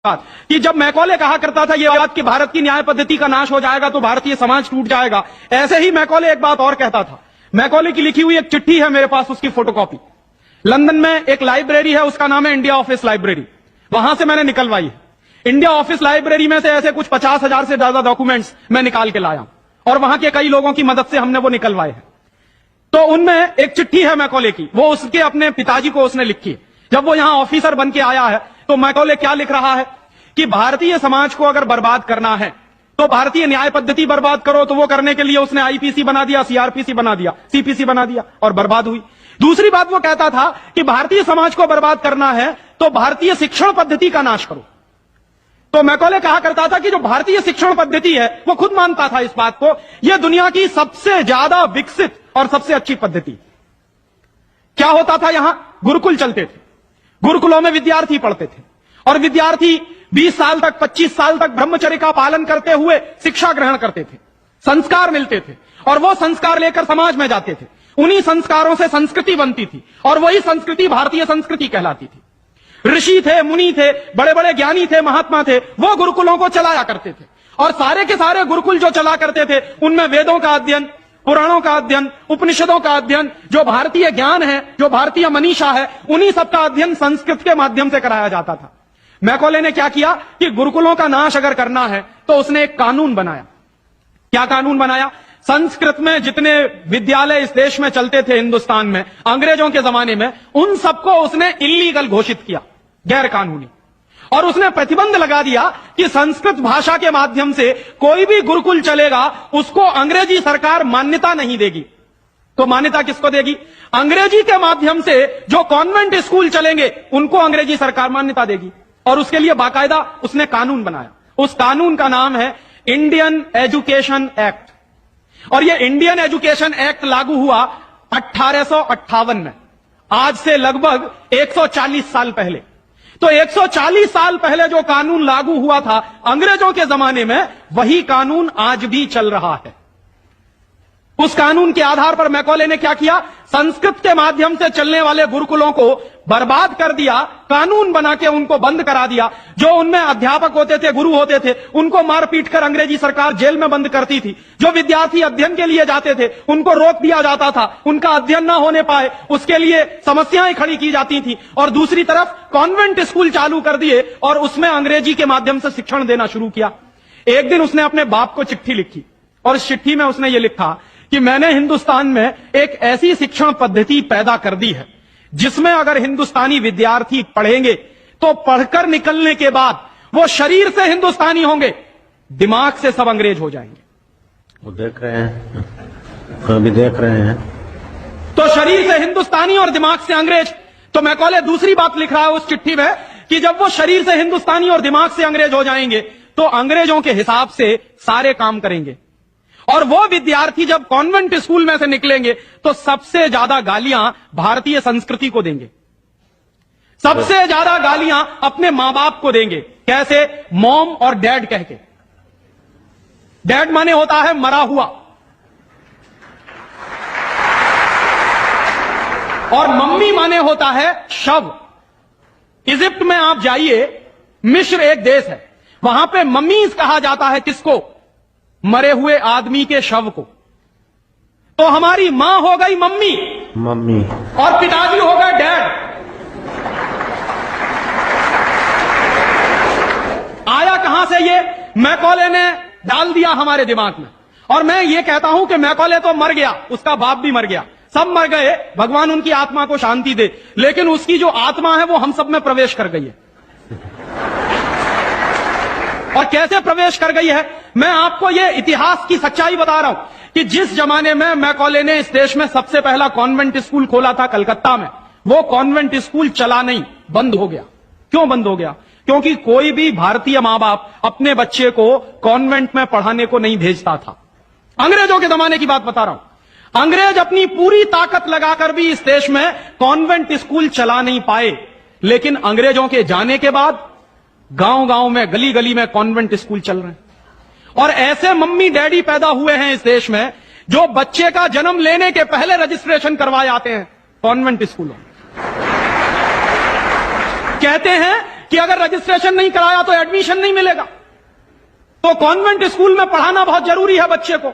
कि जब मैकॉले कहा करता था ये बात कि भारत की न्याय पद्धति का नाश हो जाएगा तो भारतीय समाज टूट जाएगा, ऐसे ही मैकॉले एक बात और कहता था। मैकॉले की लिखी हुई एक चिट्ठी है मेरे पास, उसकी फोटोकॉपी। लंदन में एक लाइब्रेरी है, उसका नाम है इंडिया ऑफिस लाइब्रेरी, वहां से मैंने निकलवाई है। इंडिया ऑफिस लाइब्रेरी में से ऐसे कुछ 50,000 से ज्यादा डॉक्यूमेंट्स मैं निकाल के लाया और वहां के कई लोगों की मदद से हमने वो निकलवाए हैं। तो उनमें एक चिट्ठी है मैकॉले की, वो उसके अपने पिताजी को उसने लिखी है। जब वो यहां ऑफिसर बन के आया है तो मैकॉले क्या लिख रहा है कि भारतीय समाज को अगर बर्बाद करना है तो भारतीय न्याय पद्धति बर्बाद करो। तो वो करने के लिए उसने आईपीसी बना दिया, सीआरपीसी बना दिया, सीपीसी बना दिया और बर्बाद हुई। दूसरी बात वो कहता था कि भारतीय समाज को बर्बाद करना है तो भारतीय शिक्षण पद्धति का नाश करो। तो मैकॉले कहा करता था कि जो भारतीय शिक्षण पद्धति है, वो खुद मानता था इस बात को, यह दुनिया की सबसे ज्यादा विकसित और सबसे अच्छी पद्धति। क्या होता था, यहां गुरुकुल चलते थे, गुरुकुलों में विद्यार्थी पढ़ते थे और विद्यार्थी 20 साल तक, 25 साल तक ब्रह्मचर्य का पालन करते हुए शिक्षा ग्रहण करते थे, संस्कार मिलते थे और वो संस्कार लेकर समाज में जाते थे। उन्हीं संस्कारों से संस्कृति बनती थी और वही संस्कृति भारतीय संस्कृति कहलाती थी। ऋषि थे, मुनि थे, बड़े बड़े ज्ञानी थे, महात्मा थे, वो गुरुकुलों को चलाया करते थे और सारे के सारे गुरुकुल जो चला करते थे उनमें वेदों का अध्ययन, पुराणों का अध्ययन, उपनिषदों का अध्ययन, जो भारतीय ज्ञान है, जो भारतीय मनीषा है, उन्हीं सबका अध्ययन संस्कृत के माध्यम से कराया जाता था। मैकॉले ने क्या किया कि गुरुकुलों का नाश अगर करना है तो उसने एक कानून बनाया। क्या कानून बनाया? संस्कृत में जितने विद्यालय इस देश में चलते थे हिंदुस्तान में अंग्रेजों के जमाने में, उन सबको उसने इल्लीगल घोषित किया, गैर कानूनी। और उसने प्रतिबंध लगा दिया कि संस्कृत भाषा के माध्यम से कोई भी गुरुकुल चलेगा उसको अंग्रेजी सरकार मान्यता नहीं देगी। तो मान्यता किसको देगी? अंग्रेजी के माध्यम से जो कॉन्वेंट स्कूल चलेंगे उनको अंग्रेजी सरकार मान्यता देगी। और उसके लिए बाकायदा उसने कानून बनाया। उस कानून का नाम है इंडियन एजुकेशन एक्ट। और यह इंडियन एजुकेशन एक्ट लागू हुआ 1858 में, आज से लगभग 140 साल पहले। तो 140 साल पहले जो कानून लागू हुआ था अंग्रेजों के जमाने में, वही कानून आज भी चल रहा है। उस कानून के आधार पर मैकॉले ने क्या किया? संस्कृत के माध्यम से चलने वाले गुरुकुलों को बर्बाद कर दिया, कानून बना के उनको बंद करा दिया। जो उनमें अध्यापक होते थे, गुरु होते थे, उनको मार पीट कर अंग्रेजी सरकार जेल में बंद करती थी। जो विद्यार्थी अध्ययन के लिए जाते थे उनको रोक दिया जाता था, उनका अध्ययन ना होने पाए उसके लिए समस्याएं खड़ी की जाती थी। और दूसरी तरफ कॉन्वेंट स्कूल चालू कर दिए और उसमें अंग्रेजी के माध्यम से शिक्षण देना शुरू किया। एक दिन उसने अपने बाप को चिट्ठी लिखी और इस चिट्ठी में उसने ये लिखा कि मैंने हिंदुस्तान में एक ऐसी शिक्षण पद्धति पैदा कर दी है जिसमें अगर हिंदुस्तानी विद्यार्थी पढ़ेंगे तो पढ़कर निकलने के बाद वो शरीर से हिंदुस्तानी होंगे, दिमाग से सब अंग्रेज हो जाएंगे। वो देख रहे हैं, अभी देख रहे हैं। तो शरीर से हिंदुस्तानी और दिमाग से अंग्रेज। तो मैकॉले दूसरी बात लिख रहा है उस चिट्ठी में कि जब वो शरीर से हिंदुस्तानी और दिमाग से अंग्रेज हो जाएंगे तो अंग्रेजों के हिसाब से सारे काम करेंगे। और वो विद्यार्थी जब कॉन्वेंट स्कूल में से निकलेंगे तो सबसे ज्यादा गालियां भारतीय संस्कृति को देंगे, सबसे ज्यादा गालियां अपने मां बाप को देंगे। कैसे? मॉम और डैड कह के। डैड माने होता है मरा हुआ और मम्मी माने होता है शव। इजिप्ट में आप जाइए, मिस्र एक देश है, वहां पे मम्मीज कहा जाता है किसको? मरे हुए आदमी के शव को। तो हमारी मां हो गई मम्मी, मम्मी, और पिताजी हो गए डैड। आया कहां से ये? मैकॉले ने डाल दिया हमारे दिमाग में। और मैं ये कहता हूं कि मैकॉले तो मर गया, उसका बाप भी मर गया, सब मर गए, भगवान उनकी आत्मा को शांति दे, लेकिन उसकी जो आत्मा है वो हम सब में प्रवेश कर गई है। और कैसे प्रवेश कर गई है? मैं आपको यह इतिहास की सच्चाई बता रहा हूं कि जिस जमाने में मैकॉले ने इस देश में सबसे पहला कॉन्वेंट स्कूल खोला था कलकत्ता में, वो कॉन्वेंट स्कूल चला नहीं, बंद हो गया। क्यों बंद हो गया? क्योंकि कोई भी भारतीय मां बाप अपने बच्चे को कॉन्वेंट में पढ़ाने को नहीं भेजता था। अंग्रेजों के जमाने की बात बता रहा हूं। अंग्रेज अपनी पूरी ताकत लगाकर भी इस देश में कॉन्वेंट स्कूल चला नहीं पाए, लेकिन अंग्रेजों के जाने के बाद गांव गांव में, गली गली में कॉन्वेंट स्कूल चल रहे हैं। और ऐसे मम्मी डैडी पैदा हुए हैं इस देश में जो बच्चे का जन्म लेने के पहले रजिस्ट्रेशन करवाए आते हैं कॉन्वेंट स्कूलों। कहते हैं कि अगर रजिस्ट्रेशन नहीं कराया तो एडमिशन नहीं मिलेगा। तो कॉन्वेंट स्कूल में पढ़ाना बहुत जरूरी है बच्चे को।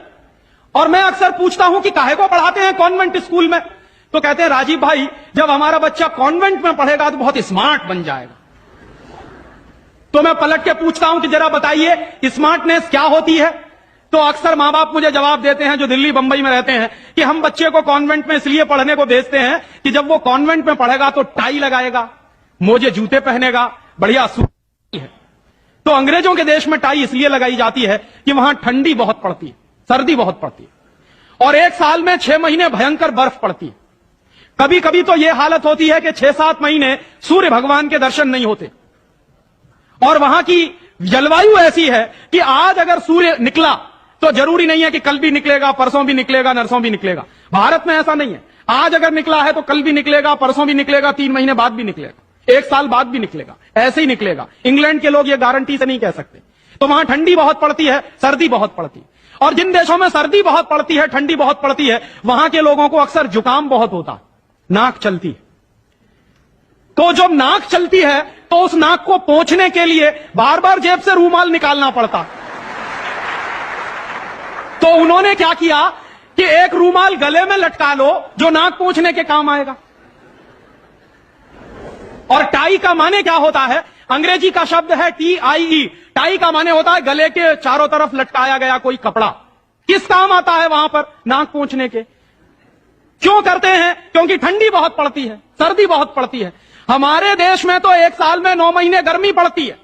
और मैं अक्सर पूछता हूं कि काहे को पढ़ाते हैं कॉन्वेंट स्कूल में, तो कहते हैं राजीव भाई जब हमारा बच्चा कॉन्वेंट में पढ़ेगा तो बहुत स्मार्ट बन जाएगा। तो मैं पलट के पूछता हूं कि जरा बताइए स्मार्टनेस क्या होती है। तो अक्सर मां बाप मुझे जवाब देते हैं जो दिल्ली बंबई में रहते हैं कि हम बच्चे को कॉन्वेंट में इसलिए पढ़ने को भेजते हैं कि जब वो कॉन्वेंट में पढ़ेगा तो टाई लगाएगा, मोजे जूते पहनेगा, बढ़िया है। तो अंग्रेजों के देश में टाई इसलिए लगाई जाती है कि वहां ठंडी बहुत पड़ती है, सर्दी बहुत पड़ती है और एक साल में 6 महीने भयंकर बर्फ पड़ती है। कभी कभी तो यह हालत होती है कि 6-7 महीने सूर्य भगवान के दर्शन नहीं होते। और वहां की जलवायु ऐसी है कि आज अगर सूर्य निकला तो जरूरी नहीं है कि कल भी निकलेगा, परसों भी निकलेगा, नरसों भी निकलेगा। भारत में ऐसा नहीं है, आज अगर निकला है तो कल भी निकलेगा, परसों भी निकलेगा, 3 महीने बाद भी निकलेगा, 1 साल बाद भी निकलेगा, ऐसे ही निकलेगा। इंग्लैंड के लोग ये गारंटी से नहीं कह सकते। तो वहां ठंडी बहुत पड़ती है, सर्दी बहुत पड़ती है। और जिन देशों में सर्दी बहुत पड़ती है, ठंडी बहुत पड़ती है, वहां के लोगों को अक्सर जुकाम बहुत होता है, नाक चलती है। तो जब नाक चलती है तो उस नाक को पोंछने के लिए बार बार जेब से रूमाल निकालना पड़ता। तो उन्होंने क्या किया कि एक रूमाल गले में लटका लो जो नाक पोंछने के काम आएगा। और टाई का माने क्या होता है, अंग्रेजी का शब्द है TIE। टाई का माने होता है गले के चारों तरफ लटकाया गया कोई कपड़ा। किस काम आता है वहां पर, नाक पोंछने के। क्यों करते हैं, क्योंकि ठंडी बहुत पड़ती है, सर्दी बहुत पड़ती है। हमारे देश में तो 1 साल में 9 महीने गर्मी पड़ती है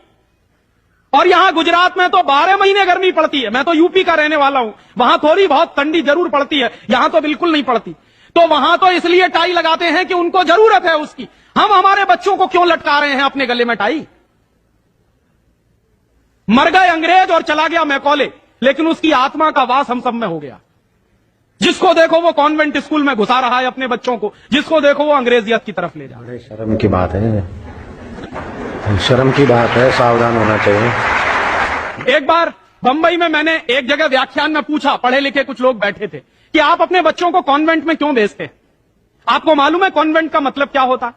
और यहां गुजरात में तो 12 महीने गर्मी पड़ती है। मैं तो यूपी का रहने वाला हूं, वहां थोड़ी बहुत ठंडी जरूर पड़ती है, यहां तो बिल्कुल नहीं पड़ती। तो वहां तो इसलिए टाई लगाते हैं कि उनको जरूरत है उसकी। हम हमारे बच्चों को क्यों लटका रहे हैं अपने गले में टाई। मर गए अंग्रेज और चला गया मैकॉले, लेकिन उसकी आत्मा का वास हम सब में हो गया। जिसको देखो वो कॉन्वेंट स्कूल में घुसा रहा है अपने बच्चों को, जिसको देखो वो अंग्रेजियत की तरफ ले जा रहा है। शर्म की बात है, शर्म की बात है, सावधान होना चाहिए। एक बार बंबई में मैंने एक जगह व्याख्यान में पूछा, पढ़े लिखे कुछ लोग बैठे थे, कि आप अपने बच्चों को कॉन्वेंट में क्यों भेजते हैं। आपको मालूम है कॉन्वेंट का मतलब क्या होता है?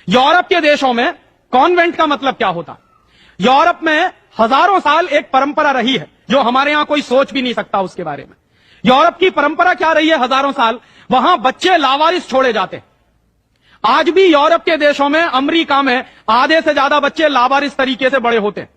यूरोप के देशों में कॉन्वेंट का मतलब क्या होता है? यूरोप में हजारों साल एक परंपरा रही है जो हमारे यहां कोई सोच भी नहीं सकता उसके बारे में। यूरोप की परंपरा क्या रही है हजारों साल, वहां बच्चे लावारिस छोड़े जाते हैं। आज भी यूरोप के देशों में, अमेरिका में आधे से ज्यादा बच्चे लावारिस तरीके से बड़े होते हैं।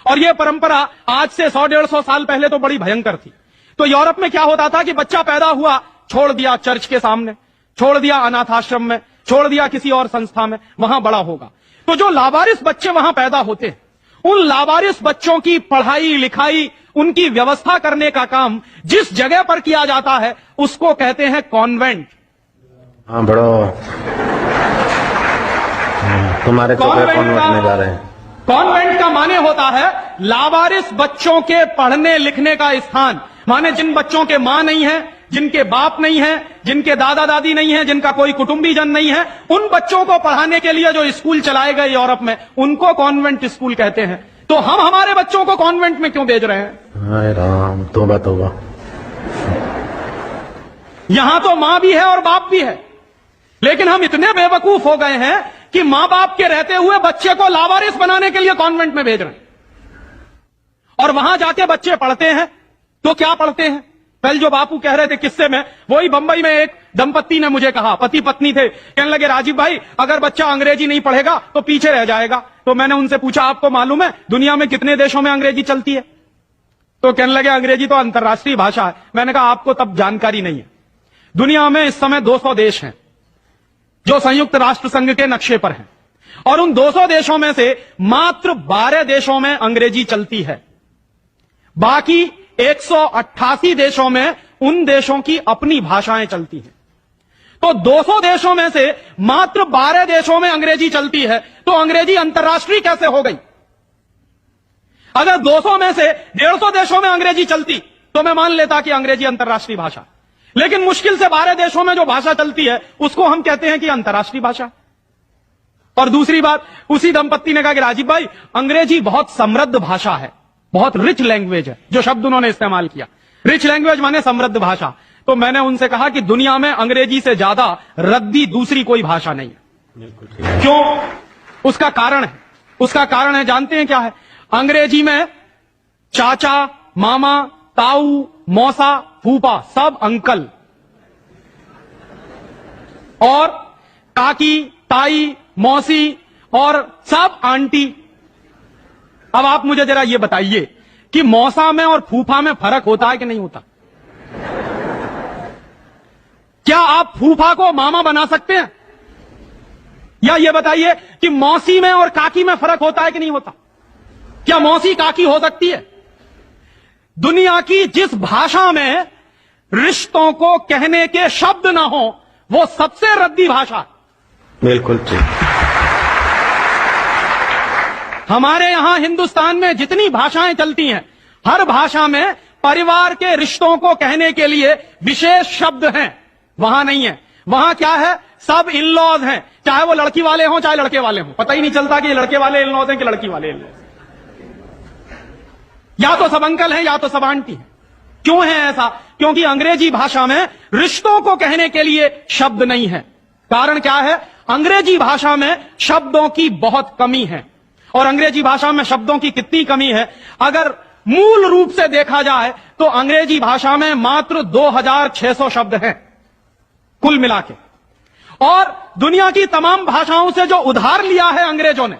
और यह परंपरा आज से 100-150 साल पहले तो बड़ी भयंकर थी। तो यूरोप में क्या होता था कि बच्चा पैदा हुआ, छोड़ दिया चर्च के सामने, छोड़ दिया अनाथ आश्रम में, छोड़ दिया किसी और संस्था में, वहां बड़ा होगा। तो जो लावारिस बच्चे वहां पैदा होते हैं, उन लावारिस बच्चों की पढ़ाई लिखाई, उनकी व्यवस्था करने का काम जिस जगह पर किया जाता है उसको कहते हैं कॉन्वेंट। हाँ बड़ो, तुम्हारे कॉन्वेंट में जा रहे हैं। कॉन्वेंट का माने होता है लावारिस बच्चों के पढ़ने लिखने का स्थान। माने जिन बच्चों के मां नहीं है, जिनके बाप नहीं है, जिनके दादा दादी नहीं है, जिनका कोई कुटुंबीजन नहीं है, उन बच्चों को पढ़ाने के लिए जो स्कूल चलाए गए यूरोप में, उनको कॉन्वेंट स्कूल कहते हैं। तो हम हमारे बच्चों को कॉन्वेंट में क्यों भेज रहे हैं? हाय राम, तौबा तौबा। यहां तो मां भी है और बाप भी है, लेकिन हम इतने बेवकूफ हो गए हैं कि मां बाप के रहते हुए बच्चे को लावारिस बनाने के लिए कॉन्वेंट में भेज रहे हैं। और वहां जाके बच्चे पढ़ते हैं तो क्या पढ़ते हैं? कल जो बापू कह रहे थे किस्से में, वही बंबई में एक दंपत्ति ने मुझे कहा, पति पत्नी थे, कहने लगे राजीव भाई अगर बच्चा अंग्रेजी नहीं पढ़ेगा तो पीछे रह जाएगा। तो मैंने उनसे पूछा आपको मालूम है दुनिया में कितने देशों में अंग्रेजी चलती है? तो कहने लगे अंग्रेजी तो अंतर्राष्ट्रीय भाषा है। मैंने कहा आपको तब जानकारी नहीं है। दुनिया में इस समय 200 देश हैं जो संयुक्त राष्ट्र संघ के नक्शे पर हैं, और उन 200 देशों में से मात्र 12 देशों में अंग्रेजी चलती है। बाकी 188 देशों में उन देशों की अपनी भाषाएं चलती हैं। तो 200 देशों में से मात्र 12 देशों में अंग्रेजी चलती है, तो अंग्रेजी अंतर्राष्ट्रीय कैसे हो गई? अगर 200 में से 150 देशों में अंग्रेजी चलती तो मैं मान लेता कि अंग्रेजी अंतर्राष्ट्रीय भाषा, लेकिन मुश्किल से 12 देशों में जो भाषा चलती है उसको हम कहते हैं कि अंतर्राष्ट्रीय भाषा। और दूसरी बात, उसी दंपत्ति ने कहा कि राजीव भाई अंग्रेजी बहुत समृद्ध भाषा है, बहुत रिच लैंग्वेज है। जो शब्द उन्होंने इस्तेमाल किया, रिच लैंग्वेज माने समृद्ध भाषा। तो मैंने उनसे कहा कि दुनिया में अंग्रेजी से ज्यादा रद्दी दूसरी कोई भाषा नहीं है। क्यों? उसका कारण है उसका कारण है, जानते हैं क्या है? अंग्रेजी में चाचा, मामा, ताऊ, मौसा, फूफा सब अंकल, और काकी, ताई, मौसी और सब आंटी। अब आप मुझे जरा ये बताइए कि मौसा में और फूफा में फर्क होता है कि नहीं होता? क्या आप फूफा को मामा बना सकते हैं? या ये बताइए कि मौसी में और काकी में फर्क होता है कि नहीं होता? क्या मौसी काकी हो सकती है? दुनिया की जिस भाषा में रिश्तों को कहने के शब्द ना हो, वो सबसे रद्दी भाषा है। बिल्कुल ठीक। हमारे यहां हिंदुस्तान में जितनी भाषाएं चलती हैं, हर भाषा में परिवार के रिश्तों को कहने के लिए विशेष शब्द हैं। वहां नहीं है। वहां क्या है? सब इन लॉज हैं, चाहे वो लड़की वाले हों चाहे लड़के वाले हों। पता ही नहीं चलता कि ये लड़के वाले इन लॉज हैं कि लड़की वाले इन लॉज। या तो सब अंकल हैं या तो सब आंटी हैं। क्यों है ऐसा? क्योंकि अंग्रेजी भाषा में रिश्तों को कहने के लिए शब्द नहीं है। कारण क्या है? अंग्रेजी भाषा में शब्दों की बहुत कमी है। और अंग्रेजी भाषा में शब्दों की कितनी कमी है? अगर मूल रूप से देखा जाए तो अंग्रेजी भाषा में मात्र 2600 शब्द हैं कुल मिला के। और दुनिया की तमाम भाषाओं से जो उधार लिया है अंग्रेजों ने,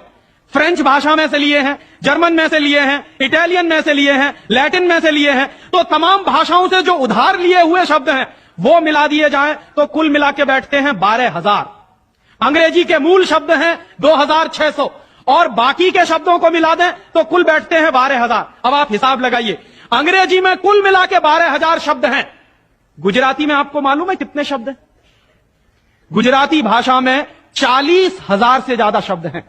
फ्रेंच भाषा में से लिए हैं, जर्मन में से लिए हैं, इटालियन में से लिए हैं, लैटिन में से लिए हैं, तो तमाम भाषाओं से जो उधार लिए हुए शब्द हैं वो मिला दिए जाएं तो कुल मिला के बैठते हैं 12,000। अंग्रेजी के मूल शब्द हैं 2600 और बाकी के शब्दों को मिला दें तो कुल बैठते हैं 12,000। अब आप हिसाब लगाइए, अंग्रेजी में कुल मिला के 12,000 शब्द हैं। गुजराती में आपको मालूम है कितने शब्द हैं? गुजराती भाषा में 40,000 से ज्यादा शब्द हैं।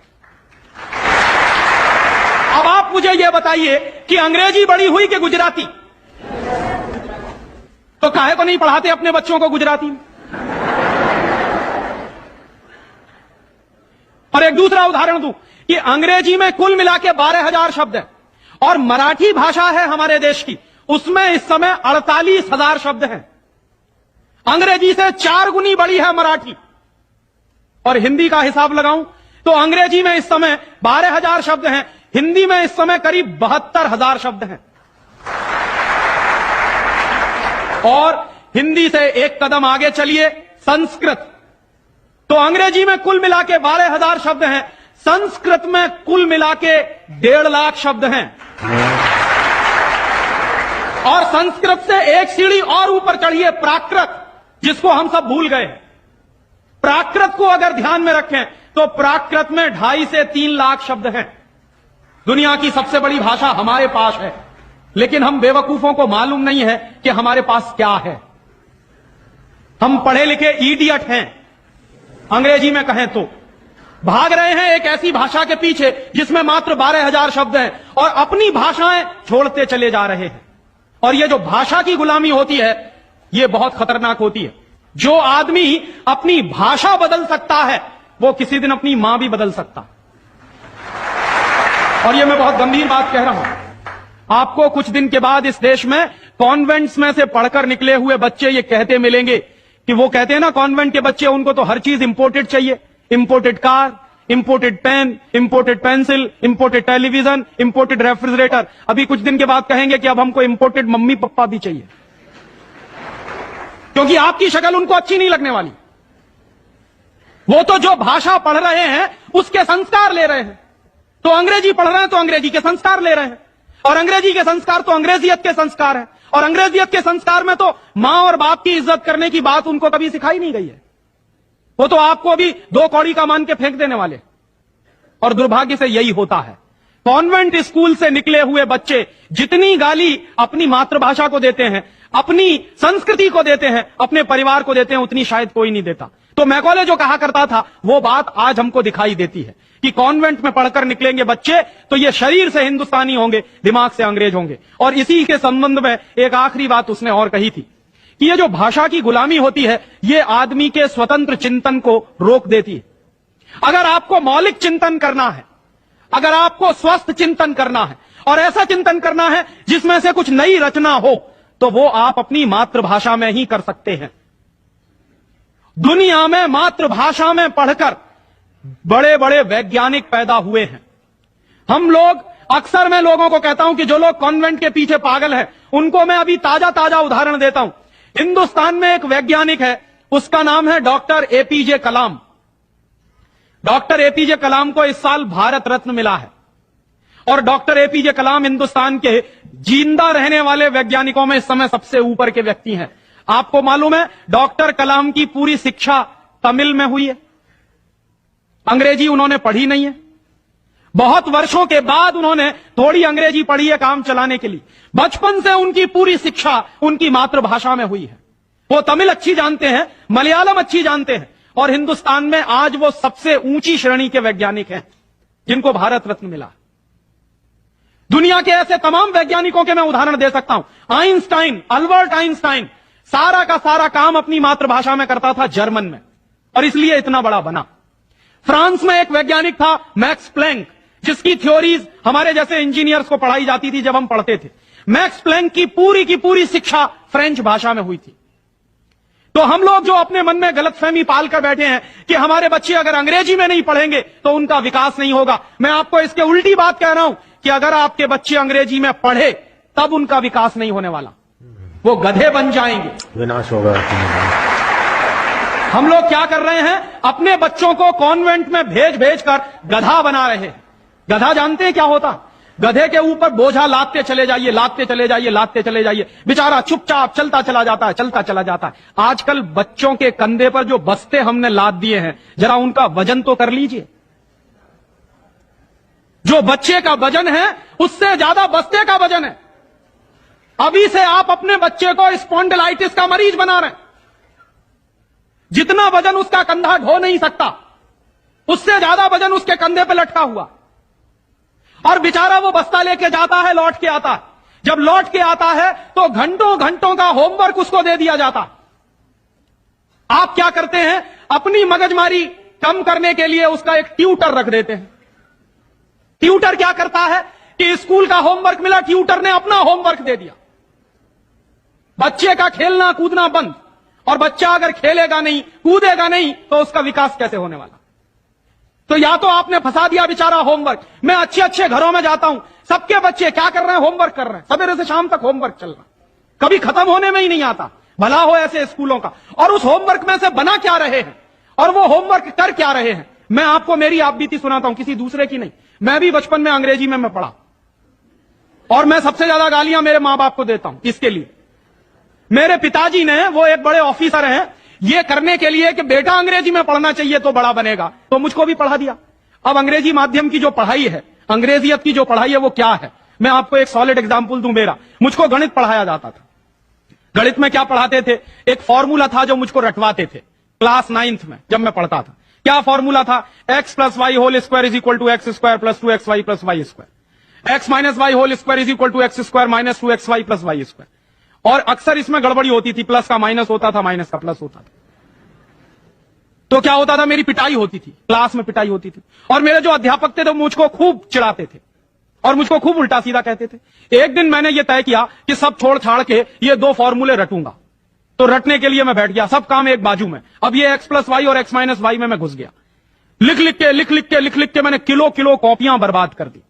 अब आप मुझे यह बताइए कि अंग्रेजी बड़ी हुई कि गुजराती? तो काहे को नहीं पढ़ाते अपने बच्चों को गुजराती में? और एक दूसरा उदाहरण दूं कि अंग्रेजी में कुल मिला के 12,000 शब्द हैं और मराठी भाषा है हमारे देश की, उसमें इस समय 48,000 शब्द हैं। अंग्रेजी से 4 गुनी बड़ी है मराठी। और हिंदी का हिसाब लगाऊं तो अंग्रेजी में इस समय 12,000 शब्द हैं, हिंदी में इस समय करीब 72,000 शब्द हैं। और हिंदी से एक कदम आगे चलिए, संस्कृत। तो अंग्रेजी में कुल मिला के 12,000 शब्द हैं, संस्कृत में कुल मिला के 1.5 लाख शब्द हैं। और संस्कृत से एक सीढ़ी और ऊपर चढ़िए, प्राकृत, जिसको हम सब भूल गए। प्राकृत को अगर ध्यान में रखें तो प्राकृत में 2.5 से 3 लाख शब्द हैं। दुनिया की सबसे बड़ी भाषा हमारे पास है, लेकिन हम बेवकूफों को मालूम नहीं है कि हमारे पास क्या है। हम पढ़े लिखे इडियट हैं, अंग्रेजी में कहें तो भाग रहे हैं एक ऐसी भाषा के पीछे जिसमें मात्र 12,000 शब्द हैं और अपनी भाषाएं छोड़ते चले जा रहे हैं। और ये जो भाषा की गुलामी होती है ये बहुत खतरनाक होती है। जो आदमी अपनी भाषा बदल सकता है वो किसी दिन अपनी मां भी बदल सकता है। और ये मैं बहुत गंभीर बात कह रहा हूं। आपको कुछ दिन के बाद इस देश में कॉन्वेंट्स में से पढ़कर निकले हुए बच्चे ये कहते मिलेंगे कि वो कहते हैं ना, कॉन्वेंट के बच्चे, उनको तो हर चीज इंपोर्टेड चाहिए। Imported car, imported pen, imported pencil, imported television, imported refrigerator. अभी कुछ दिन के बाद कहेंगे कि अब हमको इंपोर्टेड मम्मी पापा भी चाहिए, क्योंकि आपकी शक्ल उनको अच्छी नहीं लगने वाली। वो तो जो भाषा पढ़ रहे हैं उसके संस्कार ले रहे हैं। तो अंग्रेजी पढ़ रहे हैं तो अंग्रेजी के संस्कार ले रहे हैं, और अंग्रेजी के संस्कार तो अंग्रेजियत के संस्कार हैं। और अंग्रेजियत के संस्कार में तो मां और बाप की इज्जत करने की बात उनको कभी सिखाई नहीं गई है। वो तो आपको भी 2 कौड़ी का मान के फेंक देने वाले। और दुर्भाग्य से यही होता है। कॉन्वेंट स्कूल से निकले हुए बच्चे जितनी गाली अपनी मातृभाषा को देते हैं, अपनी संस्कृति को देते हैं, अपने परिवार को देते हैं, उतनी शायद कोई नहीं देता। तो मैकॉले जो कहा करता था वो बात आज हमको दिखाई देती है कि कॉन्वेंट में पढ़कर निकलेंगे बच्चे तो ये शरीर से हिंदुस्तानी होंगे, दिमाग से अंग्रेज होंगे। और इसी के संबंध में एक आखिरी बात उसने और कही थी कि ये जो भाषा की गुलामी होती है ये आदमी के स्वतंत्र चिंतन को रोक देती है। अगर आपको मौलिक चिंतन करना है, अगर आपको स्वस्थ चिंतन करना है और ऐसा चिंतन करना है जिसमें से कुछ नई रचना हो, तो वो आप अपनी मातृभाषा में ही कर सकते हैं। दुनिया में मातृभाषा में पढ़कर बड़े बड़े वैज्ञानिक पैदा हुए हैं, हम लोग अक्सर मैं लोगों को कहता हूं कि जो लोग कॉन्वेंट के पीछे पागल है, उनको मैं अभी ताजा ताजा उदाहरण देता हूं। हिंदुस्तान में एक वैज्ञानिक है, उसका नाम है डॉक्टर एपीजे कलाम। डॉक्टर एपीजे कलाम को इस साल भारत रत्न मिला है और डॉक्टर एपीजे कलाम हिंदुस्तान के जिंदा रहने वाले वैज्ञानिकों में इस समय सबसे ऊपर के व्यक्ति हैं। आपको मालूम है डॉक्टर कलाम की पूरी शिक्षा तमिल में हुई है, अंग्रेजी उन्होंने पढ़ी नहीं है। बहुत वर्षों के बाद उन्होंने थोड़ी अंग्रेजी पढ़ी है काम चलाने के लिए। बचपन से उनकी पूरी शिक्षा उनकी मातृभाषा में हुई है। वो तमिल अच्छी जानते हैं, मलयालम अच्छी जानते हैं और हिंदुस्तान में आज वो सबसे ऊंची श्रेणी के वैज्ञानिक हैं जिनको भारत रत्न मिला। दुनिया के ऐसे तमाम वैज्ञानिकों के मैं उदाहरण दे सकता हूं। आइंस्टाइन, अल्बर्ट आइंस्टाइन सारा का सारा काम अपनी मातृभाषा में करता था, जर्मन में, और इसलिए इतना बड़ा बना। फ्रांस में एक वैज्ञानिक था मैक्स प्लैंक, जिसकी थ्योरीज हमारे जैसे इंजीनियर्स को पढ़ाई जाती थी जब हम पढ़ते थे। मैक्स प्लैंक की पूरी शिक्षा फ्रेंच भाषा में हुई थी। तो हम लोग जो अपने मन में गलतफहमी पाल कर बैठे हैं कि हमारे बच्चे अगर अंग्रेजी में नहीं पढ़ेंगे तो उनका विकास नहीं होगा, मैं आपको इसके उल्टी बात कह रहा हूं कि अगर आपके बच्चे अंग्रेजी में पढ़े तब उनका विकास नहीं होने वाला, वो गधे बन जाएंगे, विनाश होगा। हम लोग क्या कर रहे हैं, अपने बच्चों को कॉन्वेंट में भेज कर गधा बना रहे हैं। गधा जानते हैं क्या होता? गधे के ऊपर बोझा लादते चले जाइए, लादते चले जाइए, लादते चले जाइए, बेचारा चुपचाप चलता चला जाता है, चलता चला जाता है। आजकल बच्चों के कंधे पर जो बस्ते हमने लाद दिए हैं, जरा उनका वजन तो कर लीजिए। जो बच्चे का वजन है उससे ज्यादा बस्ते का वजन है। अभी से आप अपने बच्चे को स्पॉन्डिलाइटिस का मरीज बना रहे हैं। जितना वजन उसका कंधा ढो नहीं सकता, उससे ज्यादा वजन उसके कंधे पे लटका हुआ, और बेचारा वो बस्ता लेके जाता है, लौट के आता है। जब लौट के आता है तो घंटों घंटों का होमवर्क उसको दे दिया जाता। आप क्या करते हैं, अपनी मगजमारी कम करने के लिए उसका एक ट्यूटर रख देते हैं। ट्यूटर क्या करता है कि स्कूल का होमवर्क मिला, ट्यूटर ने अपना होमवर्क दे दिया। बच्चे का खेलना कूदना बंद, और बच्चा अगर खेलेगा नहीं, कूदेगा नहीं, तो उसका विकास कैसे होने वाला? तो या तो आपने फंसा दिया बेचारा होमवर्क। मैं अच्छे अच्छे घरों में जाता हूं, सबके बच्चे क्या कर रहे हैं, होमवर्क कर रहे हैं, सवेरे से शाम तक होमवर्क चल रहा, कभी खत्म होने में ही नहीं आता। भला हो ऐसे स्कूलों का। और उस होमवर्क में से बना क्या रहे हैं और वो होमवर्क कर क्या रहे हैं? मैं आपको मेरी आप बीती सुनाता हूं, किसी दूसरे की नहीं। मैं भी बचपन में अंग्रेजी में मैं पढ़ा, और मैं सबसे ज्यादा गालियां मेरे मां बाप को देता हूं इसके लिए। मेरे पिताजी ने, वो एक बड़े ऑफिसर हैं, ये करने के लिए कि बेटा अंग्रेजी में पढ़ना चाहिए तो बड़ा बनेगा, तो मुझको भी पढ़ा दिया। अब अंग्रेजी माध्यम की जो पढ़ाई है, अंग्रेजियत की जो पढ़ाई है, वो क्या है? मैं आपको एक सॉलिड एग्जांपल दूं मेरा। मुझको गणित पढ़ाया जाता था। गणित में क्या पढ़ाते थे? एक फॉर्मूला था जो मुझको रटवाते थे क्लास 9th में जब मैं पढ़ता था। क्या फॉर्मूला था? x + y whole square is equal to x square plus 2xy plus y square, x minus y whole square is equal to x square minus 2xy plus y square. और अक्सर इसमें गड़बड़ी होती थी, प्लस का minus होता था, minus का प्लस होता था। तो क्या होता था, मेरी पिटाई होती थी, क्लास में पिटाई होती थी। और मेरे जो अध्यापक थे तो मुझको खूब चिढ़ाते थे और मुझको खूब उल्टा सीधा कहते थे। एक दिन मैंने ये तय किया कि सब छोड़ छाड़ के ये 2 फॉर्मूले रटूंगा। तो रटने के लिए मैं बैठ गया, सब काम एक बाजू में। अब ये x + y और x - y में मैं घुस गया। लिख लिख के मैंने किलो कॉपियां बर्बाद कर दी,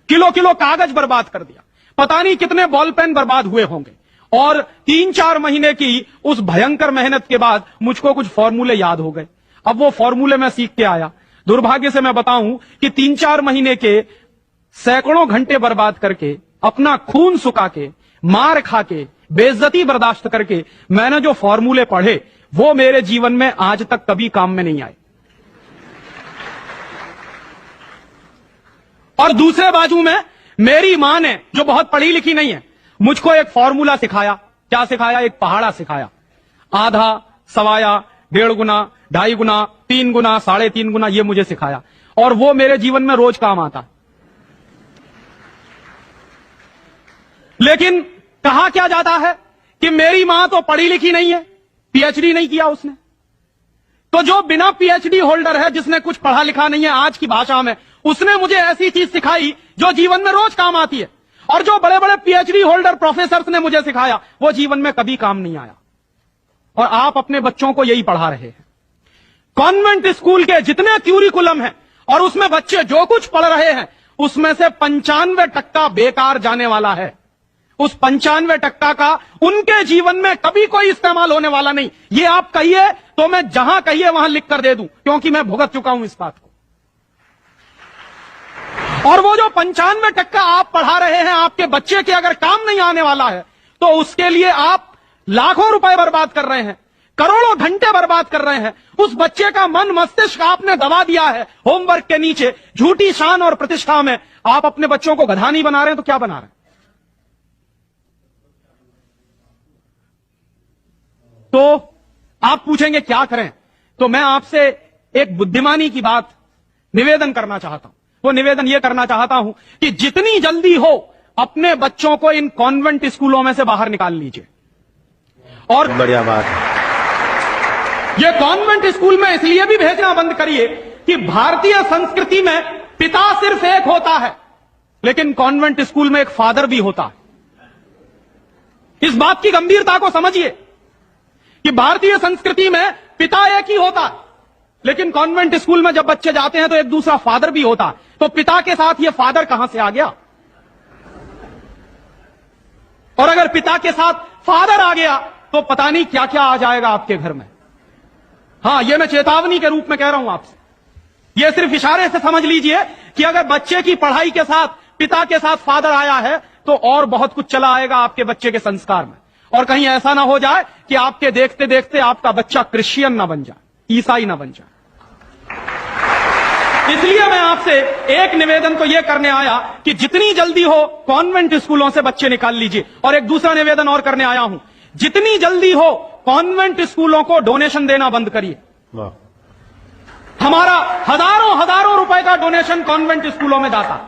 किलो कागज बर्बाद कर दिया। पता नहीं कितने बॉल पेन बर्बाद हुए होंगे। और 3-4 महीने की उस भयंकर मेहनत के बाद मुझको कुछ फॉर्मूले याद हो गए। अब वो फॉर्मूले मैं सीख के आया। दुर्भाग्य से मैं बताऊं कि 3-4 महीने के सैकड़ों घंटे बर्बाद करके, अपना खून सुखा के, मार खा के, बेइज्जती बर्दाश्त करके मैंने जो फॉर्मूले पढ़े वो मेरे जीवन में आज तक कभी काम में नहीं आए। और दूसरे बाजू में मेरी मां ने, जो बहुत पढ़ी लिखी नहीं है, मुझको एक फॉर्मूला सिखाया। क्या सिखाया? एक पहाड़ा सिखाया। आधा, सवाया, 1.5 गुना, 2.5 गुना, 3 गुना, 3.5 गुना, ये मुझे सिखाया। और वो मेरे जीवन में रोज काम आता। लेकिन कहा क्या जाता है कि मेरी मां तो पढ़ी लिखी नहीं है, पीएचडी नहीं किया उसने। तो जो बिना पीएचडी होल्डर है, जिसने कुछ पढ़ा लिखा नहीं है, आज की भाषा में, उसने मुझे ऐसी चीज सिखाई जो जीवन में रोज काम आती है। और जो बड़े बड़े पीएचडी होल्डर प्रोफेसर्स ने मुझे सिखाया वो जीवन में कभी काम नहीं आया। और आप अपने बच्चों को यही पढ़ा रहे हैं। कॉन्वेंट स्कूल के जितने क्यूरिकुलम हैं और उसमें बच्चे जो कुछ पढ़ रहे हैं उसमें से 95% बेकार जाने वाला है। उस 95% का उनके जीवन में कभी कोई इस्तेमाल होने वाला नहीं। ये आप कहिए तो मैं जहां कहिए वहां लिख कर दे दूं, क्योंकि मैं भुगत चुका हूं इस बात को। और वो जो 95% आप पढ़ा रहे हैं, आपके बच्चे के अगर काम नहीं आने वाला है, तो उसके लिए आप लाखों रुपए बर्बाद कर रहे हैं, करोड़ों घंटे बर्बाद कर रहे हैं। उस बच्चे का मन मस्तिष्क आपने दबा दिया है होमवर्क के नीचे, झूठी शान और प्रतिष्ठा में। आप अपने बच्चों को गधा नहीं बना रहे हैं तो क्या बना रहे हैं? तो आप पूछेंगे क्या करें, तो मैं आपसे एक बुद्धिमानी की बात निवेदन करना चाहता हूं। वो निवेदन यह करना चाहता हूं कि जितनी जल्दी हो अपने बच्चों को इन कॉन्वेंट स्कूलों में से बाहर निकाल लीजिए। और बढ़िया बात है। ये कॉन्वेंट स्कूल में इसलिए भी भेजना बंद करिए कि भारतीय संस्कृति में पिता सिर्फ एक होता है, लेकिन कॉन्वेंट स्कूल में एक फादर भी होता है। इस बात की गंभीरता को समझिए कि भारतीय संस्कृति में पिता एक ही होता है, लेकिन कॉन्वेंट स्कूल में जब बच्चे जाते हैं तो एक दूसरा फादर भी होता है। तो पिता के साथ ये फादर कहां से आ गया? और अगर पिता के साथ फादर आ गया तो पता नहीं क्या क्या आ जाएगा आपके घर में। हां, यह मैं चेतावनी के रूप में कह रहा हूं आपसे। यह सिर्फ इशारे से समझ लीजिए कि अगर बच्चे की पढ़ाई के साथ पिता के साथ फादर आया है तो और बहुत कुछ चला आएगा आपके बच्चे के संस्कार में। और कहीं ऐसा ना हो जाए कि आपके देखते देखते आपका बच्चा क्रिश्चियन ना बन जाए, ईसाई ना बन जाए। इसलिए मैं आपसे एक निवेदन तो यह करने आया कि जितनी जल्दी हो कॉन्वेंट स्कूलों से बच्चे निकाल लीजिए। और एक दूसरा निवेदन और करने आया हूं, जितनी जल्दी हो कॉन्वेंट स्कूलों को डोनेशन देना बंद करिए। हमारा हजारों हजारों रुपए का डोनेशन कॉन्वेंट स्कूलों में जाता।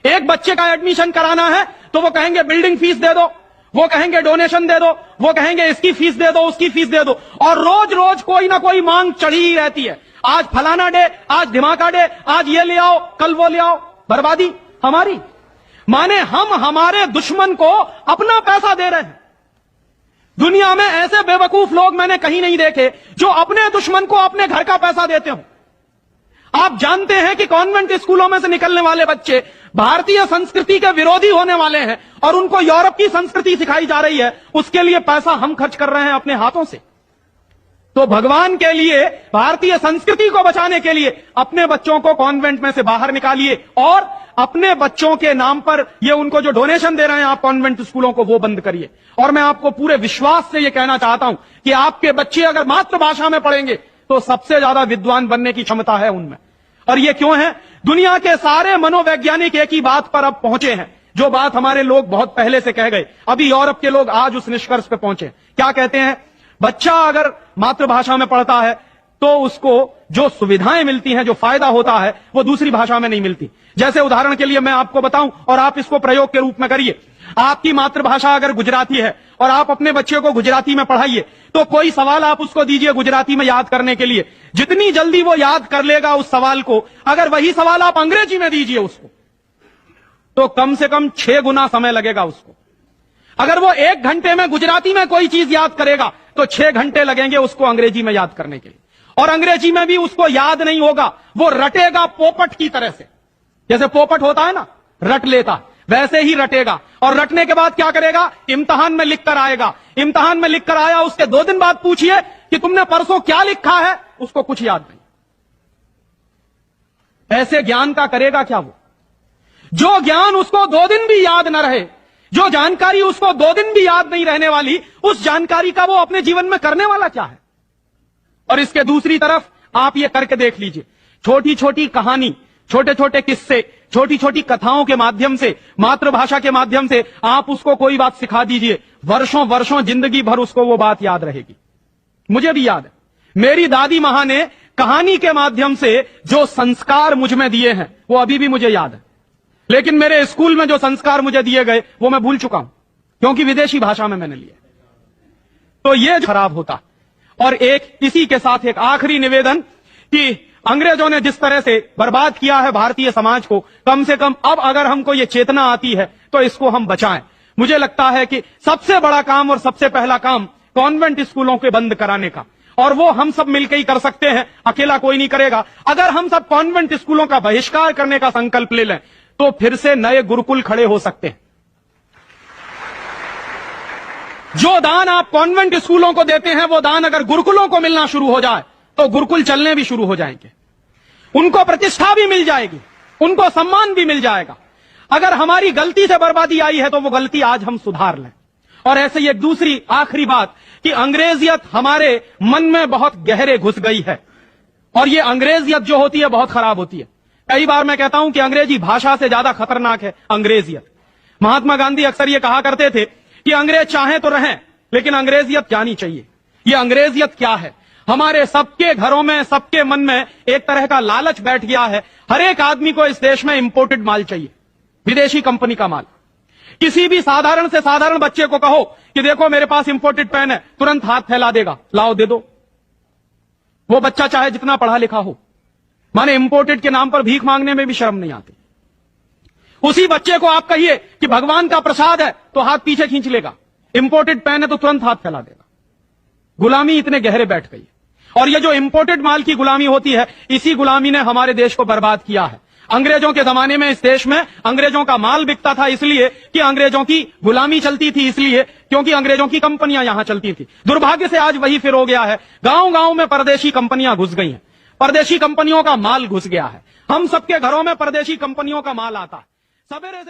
एक बच्चे का एडमिशन कराना है तो वो कहेंगे बिल्डिंग फीस दे दो, वो कहेंगे डोनेशन दे दो, वो कहेंगे इसकी फीस दे दो, उसकी फीस दे दो, और रोज रोज कोई ना कोई मांग चढ़ी ही रहती है। आज फलाना डे, आज धमाका डे, आज ये ले आओ, कल वो ले आओ। बर्बादी हमारी, माने हम हमारे दुश्मन को अपना पैसा दे रहे हैं। दुनिया में ऐसे बेवकूफ लोग मैंने कहीं नहीं देखे जो अपने दुश्मन को अपने घर का पैसा देते हो। आप जानते हैं कि कॉन्वेंट स्कूलों में से निकलने वाले बच्चे भारतीय संस्कृति के विरोधी होने वाले हैं और उनको यूरोप की संस्कृति सिखाई जा रही है। उसके लिए पैसा हम खर्च कर रहे हैं अपने हाथों से। तो भगवान के लिए, भारतीय संस्कृति को बचाने के लिए अपने बच्चों को कॉन्वेंट में से बाहर निकालिए और अपने बच्चों के नाम पर ये उनको जो डोनेशन दे रहे हैं आप कॉन्वेंट स्कूलों को, वो बंद करिए। और मैं आपको पूरे विश्वास से ये कहना चाहता हूं कि आपके बच्चे अगर मातृभाषा में पढ़ेंगे तो सबसे ज्यादा विद्वान बनने की क्षमता है उनमें। और ये क्यों है? दुनिया के सारे मनोवैज्ञानिक एक ही बात पर अब पहुंचे हैं, जो बात हमारे लोग बहुत पहले से कह गए। अभी यूरोप के लोग आज उस निष्कर्ष पे पहुंचे। क्या कहते हैं? बच्चा अगर मातृभाषा में पढ़ता है तो उसको जो सुविधाएं मिलती हैं, जो फायदा होता है, वो दूसरी भाषा में नहीं मिलती। जैसे उदाहरण के लिए मैं आपको बताऊं और आप इसको प्रयोग के रूप में करिए। आपकी मातृभाषा अगर गुजराती है और आप अपने बच्चे को गुजराती में पढ़ाइए, तो कोई सवाल आप उसको दीजिए गुजराती में याद करने के लिए, जितनी जल्दी वो याद कर लेगा उस सवाल को, अगर वही सवाल आप अंग्रेजी में दीजिए उसको, तो कम से कम 6 गुना समय लगेगा उसको। अगर वो 1 घंटे में गुजराती में कोई चीज याद करेगा तो 6 घंटे लगेंगे उसको अंग्रेजी में याद करने के लिए। और अंग्रेजी में भी उसको याद नहीं होगा, वो रटेगा पोपट की तरह से। जैसे पोपट होता है ना, रट लेता, वैसे ही रटेगा। और रटने के बाद क्या करेगा? इम्तिहान में लिख कर आएगा। इम्तिहान में लिख कर आया, उसके 2 दिन बाद पूछिए कि तुमने परसों क्या लिखा है, उसको कुछ याद नहीं। ऐसे ज्ञान का करेगा क्या वो? जो ज्ञान उसको 2 दिन भी याद न रहे, जो जानकारी उसको 2 दिन भी याद नहीं रहने वाली, उस जानकारी का वो अपने जीवन में करने वाला क्या है? और इसके दूसरी तरफ आप ये करके देख लीजिए, छोटी छोटी कहानी, छोटे छोटे किस्से, छोटी छोटी कथाओं के माध्यम से, मातृभाषा के माध्यम से आप उसको कोई बात सिखा दीजिए, वर्षों वर्षों जिंदगी भर उसको वो बात याद रहेगी। मुझे भी याद है, मेरी दादी मां ने कहानी के माध्यम से जो संस्कार मुझ में दिए हैं वो अभी भी मुझे याद है। लेकिन मेरे स्कूल में जो संस्कार मुझे दिए गए वो मैं भूल चुका हूं, क्योंकि विदेशी भाषा में मैंने लिए। तो ये खराब होता। और एक इसी के साथ एक आखिरी निवेदन कि अंग्रेजों ने जिस तरह से बर्बाद किया है भारतीय समाज को, कम से कम अब अगर हमको ये चेतना आती है तो इसको हम बचाएं। मुझे लगता है कि सबसे बड़ा काम और सबसे पहला काम कॉन्वेंट स्कूलों के बंद कराने का, और वो हम सब मिलकर ही कर सकते हैं, अकेला कोई नहीं करेगा। अगर हम सब कॉन्वेंट स्कूलों का बहिष्कार करने का संकल्प ले लें तो फिर से नए गुरुकुल खड़े हो सकते हैं। जो दान आप कॉन्वेंट स्कूलों को देते हैं, वो दान अगर गुरुकुलों को मिलना शुरू हो जाए तो गुरुकुल चलने भी शुरू हो जाएंगे, उनको प्रतिष्ठा भी मिल जाएगी, उनको सम्मान भी मिल जाएगा। अगर हमारी गलती से बर्बादी आई है तो वो गलती आज हम सुधार लें। और ऐसे ही एक दूसरी आखिरी बात कि अंग्रेजियत हमारे मन में बहुत गहरे घुस गई है, और ये अंग्रेजियत जो होती है बहुत खराब होती है। कई बार मैं कहता हूं कि अंग्रेजी भाषा से ज्यादा खतरनाक है अंग्रेजियत। महात्मा गांधी अक्सर ये कहा करते थे कि अंग्रेज चाहें तो रहें, लेकिन अंग्रेजियत जानी चाहिए। ये अंग्रेजियत क्या है? हमारे सबके घरों में, सबके मन में एक तरह का लालच बैठ गया है। हर एक आदमी को इस देश में इंपोर्टेड माल चाहिए, विदेशी कंपनी का माल। किसी भी साधारण से साधारण बच्चे को कहो कि देखो मेरे पास इंपोर्टेड पेन है, तुरंत हाथ फैला देगा, लाओ दे दो। वो बच्चा चाहे जितना पढ़ा लिखा हो, माने इंपोर्टेड के नाम पर भीख मांगने में भी शर्म नहीं आती। उसी बच्चे को आप कहिए कि भगवान का प्रसाद है तो हाथ पीछे खींच लेगा, इंपोर्टेड पेन है तो तुरंत हाथ फैला देगा। गुलामी इतने गहरे बैठ गई। और ये जो इंपोर्टेड माल की गुलामी होती है, इसी गुलामी ने हमारे देश को बर्बाद किया है। अंग्रेजों के जमाने में इस देश में अंग्रेजों का माल बिकता था इसलिए कि अंग्रेजों की गुलामी चलती थी, इसलिए क्योंकि अंग्रेजों की कंपनियां यहां चलती थी। दुर्भाग्य से आज वही फिर हो गया है। गांव गांव में परदेशी कंपनियां घुस गई हैं, परदेशी कंपनियों का माल घुस गया है। हम सबके घरों में परदेशी कंपनियों का माल आता है। सवेरे से